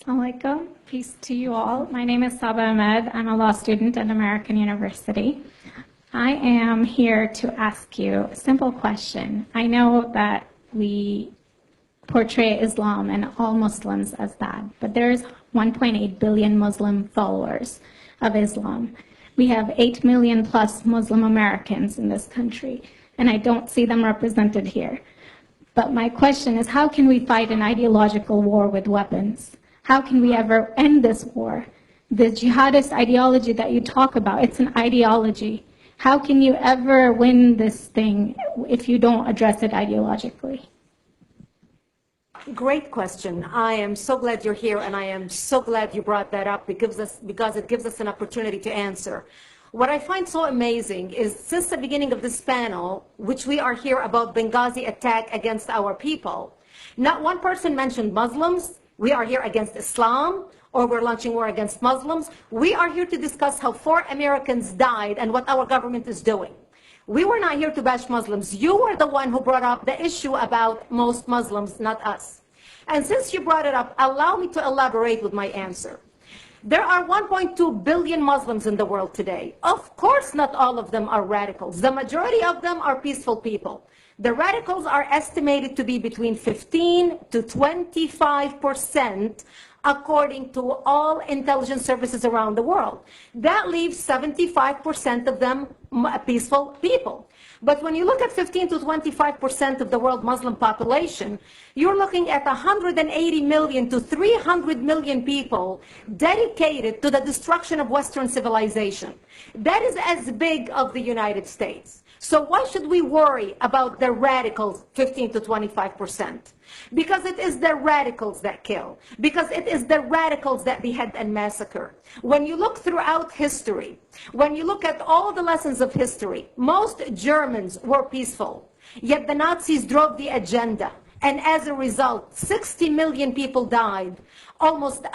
Assalamu alaikum. Peace to you all. My name is Saba Ahmed. I'm a law student at American University. I am here to ask you a simple question. I know that we portray Islam and all Muslims as bad, but there's 1.8 billion Muslim followers of Islam. We have 8 million plus Muslim Americans in this country, and I don't see them represented here. But my question is, how can we fight an ideological war with weapons? How can we ever end this war? The jihadist ideology that you talk about, it's an ideology. How can you ever win this thing if you don't address it ideologically? Great question. I am so glad you're here, and I am so glad you brought that up because it gives us an opportunity to answer. What I find so amazing is since the beginning of this panel, which we are here about Benghazi attack against our people, not one person mentioned Muslims. We are here against Islam, or we're launching war against Muslims. We are here to discuss how 4 Americans died and what our government is doing. We were not here to bash Muslims. You were the one who brought up the issue about most Muslims, not us. And since you brought it up, allow me to elaborate with my answer. There are 1.2 billion Muslims in the world today. Of course, not all of them are radicals. The majority of them are peaceful people. The radicals are estimated to be between 15 to 25%, according to all intelligence services around the world. That leaves 75% of them peaceful people. But when you look at 15 to 25% of the world Muslim population, you're looking at 180 million to 300 million people dedicated to the destruction of Western civilization. That is as big as the United States. So why should we worry about the radicals, 15 to 25%? Because it is the radicals that kill. Because it is the radicals that behead and massacre. When you look throughout history, when you look at all the lessons of history, most Germans were peaceful. Yet the Nazis drove the agenda. And as a result, 60 million people died. Almost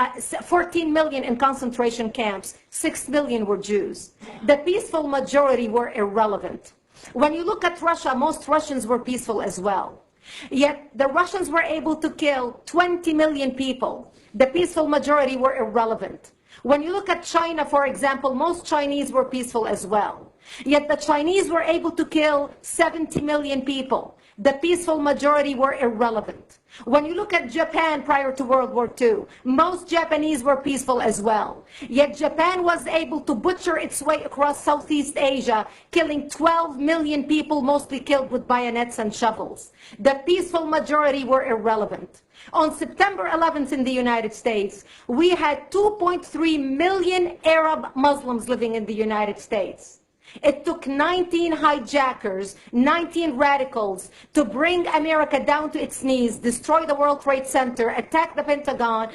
14 million in concentration camps. 6 million were Jews. The peaceful majority were irrelevant. When you look at Russia, most Russians were peaceful as well. Yet the Russians were able to kill 20 million people. The peaceful majority were irrelevant. When you look at China, for example, most Chinese were peaceful as well. Yet the Chinese were able to kill 70 million people. The peaceful majority were irrelevant. When you look at Japan prior to World War II, most Japanese were peaceful as well. Yet Japan was able to butcher its way across Southeast Asia, killing 12 million people, mostly killed with bayonets and shovels. The peaceful majority were irrelevant. On September 11th in the United States, we had 2.3 million Arab Muslims living in the United States. It took 19 hijackers, 19 radicals to bring America down to its knees, destroy the World Trade Center, attack the Pentagon,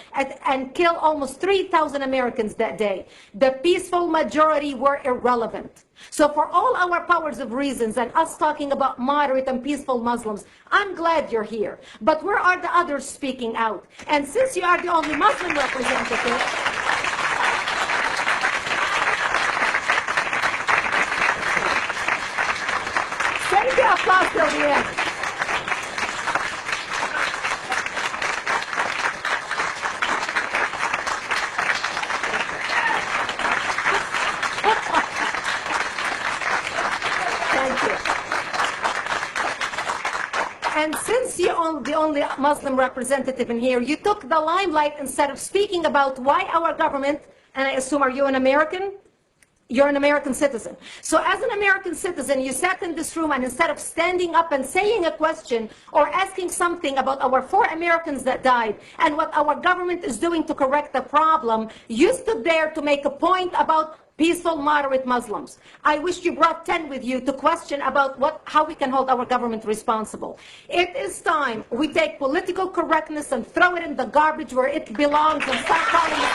and kill almost 3,000 Americans that day. The peaceful majority were irrelevant. So for all our powers of reasons and us talking about moderate and peaceful Muslims, I'm glad you're here. But where are the others speaking out? And since you are the only Muslim representative, save the applause till the end. Thank you. And since you're the only Muslim representative in here, you took the limelight instead of speaking about why our government, and I assume are you an American? You're an American citizen. So as an American citizen, you sat in this room and instead of standing up and saying a question or asking something about our 4 Americans that died and what our government is doing to correct the problem, you stood there to make a point about peaceful, moderate Muslims. I wish you brought 10 with you to question about how we can hold our government responsible. It is time we take political correctness and throw it in the garbage where it belongs and start calling it.